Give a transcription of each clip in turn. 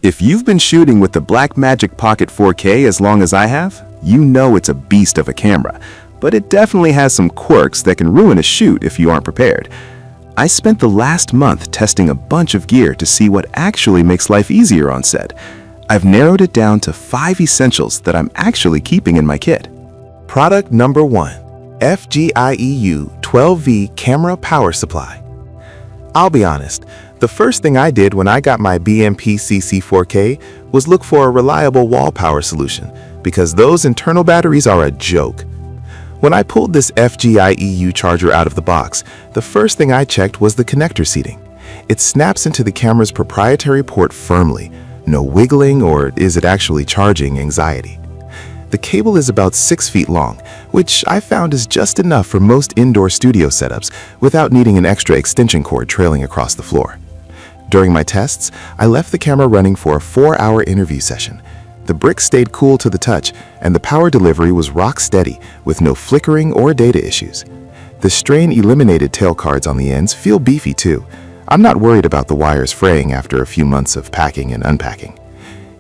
If you've been shooting with the Blackmagic Pocket 4K as long as I have, you know it's a beast of a camera, but it definitely has some quirks that can ruin a shoot if you aren't prepared. I spent the last month testing a bunch of gear to see what actually makes life easier on set. I've narrowed it down to 5 essentials that I'm actually keeping in my kit. Product number 1, FGIEU 12V Camera Power Supply. I'll be honest, the first thing I did when I got my bmpcc 4K was look for a reliable wall power solution, because those internal batteries are a joke. When I pulled this FGIEU charger out of the box, the first thing I checked was the connector seating. It snaps into the camera's proprietary port firmly, no wiggling or is it actually charging anxiety. The cable is about 6 feet long, which I found is just enough for most indoor studio setups without needing an extra extension cord trailing across the floor. During my tests, I left the camera running for a 4-hour interview session. The brick stayed cool to the touch, and the power delivery was rock steady with no flickering or data issues. The strain-eliminated tail cards on the ends feel beefy too. I'm not worried about the wires fraying after a few months of packing and unpacking.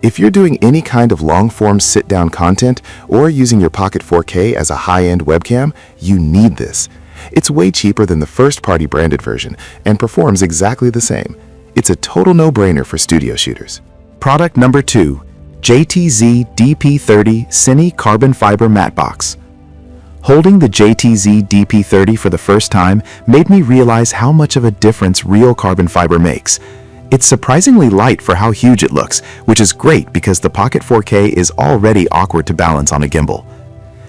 If you're doing any kind of long-form sit-down content or using your Pocket 4K as a high-end webcam, you need this. It's way cheaper than the first-party branded version and performs exactly the same. It's a total no-brainer for studio shooters. Product number 2, JTZ DP30 Cine Carbon Fiber Matte Box. Holding the JTZ DP30 for the first time made me realize how much of a difference real carbon fiber makes. It's surprisingly light for how huge it looks, which is great because the Pocket 4K is already awkward to balance on a gimbal.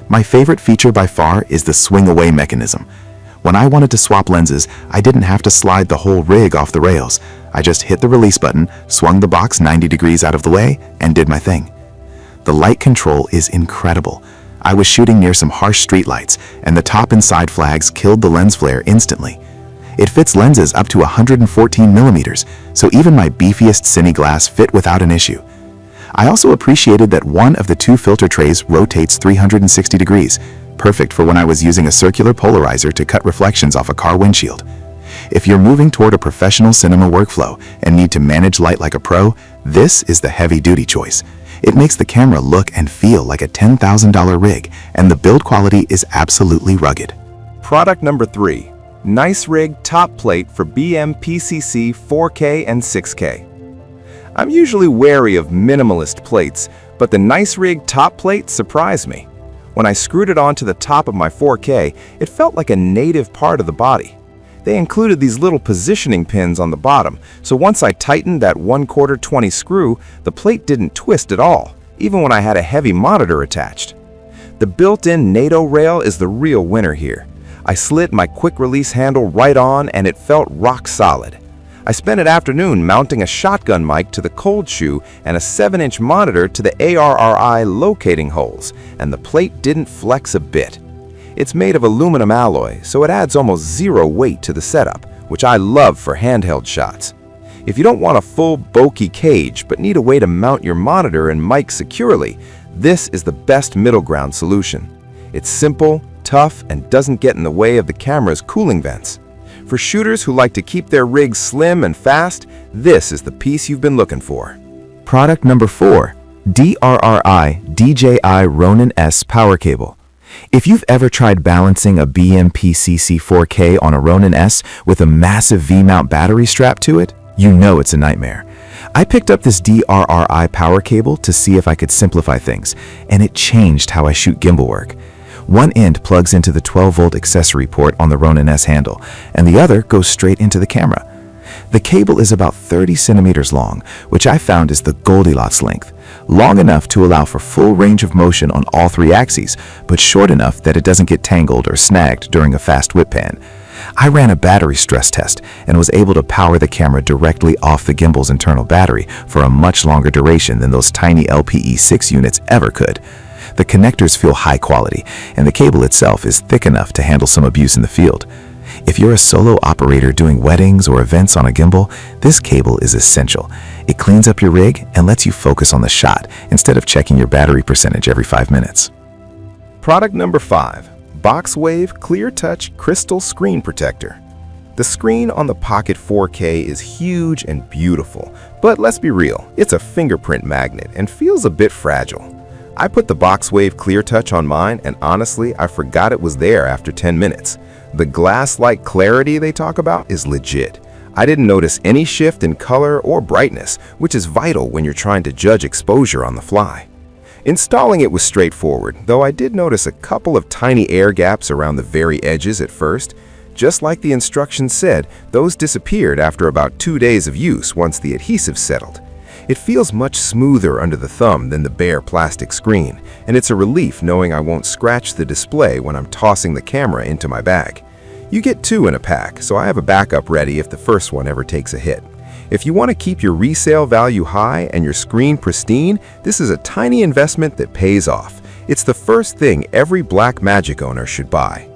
My favorite feature by far is the swing-away mechanism. When I wanted to swap lenses, I didn't have to slide the whole rig off the rails. I just hit the release button, swung the box 90 degrees out of the way, and did my thing. The light control is incredible. I was shooting near some harsh street lights, and the top and side flags killed the lens flare instantly. It fits lenses up to 114 millimeters, so even my beefiest cine glass fit without an issue. I also appreciated that one of the 2 filter trays rotates 360 degrees, perfect for when I was using a circular polarizer to cut reflections off a car windshield. If you're moving toward a professional cinema workflow and need to manage light like a pro, this is the heavy-duty choice. It makes the camera look and feel like a $10,000 rig, and the build quality is absolutely rugged. Product number 3, Nice Rig Top Plate for bmpcc 4K and 6K. I'm usually wary of minimalist plates, but the Nice Rig Top Plate surprised me. When I screwed it onto the top of my 4K, it felt like a native part of the body. They included these little positioning pins on the bottom, so once I tightened that 1/4 20 screw, the plate didn't twist at all, even when I had a heavy monitor attached. The built-in NATO rail is the real winner here. I slid my quick-release handle right on and it felt rock solid. I spent an afternoon mounting a shotgun mic to the cold shoe and a 7-inch monitor to the ARRI locating holes, and the plate didn't flex a bit. It's made of aluminum alloy, so it adds almost 0 weight to the setup, which I love for handheld shots. If you don't want a full bulky cage but need a way to mount your monitor and mic securely, this is the best middle ground solution. It's simple, tough, and doesn't get in the way of the camera's cooling vents. For shooters who like to keep their rigs slim and fast, this is the piece you've been looking for. Product number 4, DRRI DJI Ronin S Power Cable. If you've ever tried balancing a bmpcc 4K on a Ronin S with a massive V-mount battery strapped to it, you know it's a nightmare. I picked up this DRRI power cable to see if I could simplify things, and it changed how I shoot gimbal work. One end plugs into the 12-volt accessory port on the Ronin S handle, and the other goes straight into the camera. The cable is about 30 centimeters long, which I found is the Goldilocks length, long enough to allow for full range of motion on all 3 axes, but short enough that it doesn't get tangled or snagged during a fast whip pan. I ran a battery stress test and was able to power the camera directly off the gimbal's internal battery for a much longer duration than those tiny LPE6 units ever could. The connectors feel high quality, and the cable itself is thick enough to handle some abuse in the field. If you're a solo operator doing weddings or events on a gimbal, this cable is essential. It cleans up your rig and lets you focus on the shot instead of checking your battery percentage every 5 minutes. Product number 5, Boxwave Clear Touch Crystal Screen Protector. The screen on the Pocket 4K is huge and beautiful, but let's be real, it's a fingerprint magnet and feels a bit fragile. I put the Boxwave Clear Touch on mine, and honestly, I forgot it was there after 10 minutes. The glass-like clarity they talk about is legit. I didn't notice any shift in color or brightness, which is vital when you're trying to judge exposure on the fly. Installing it was straightforward, though I did notice a couple of tiny air gaps around the very edges at first. Just like the instructions said, those disappeared after about 2 days of use once the adhesive settled. It feels much smoother under the thumb than the bare plastic screen, and it's a relief knowing I won't scratch the display when I'm tossing the camera into my bag. You get 2 in a pack, so I have a backup ready if the first one ever takes a hit. If you want to keep your resale value high and your screen pristine, this is a tiny investment that pays off. It's the first thing every Blackmagic owner should buy.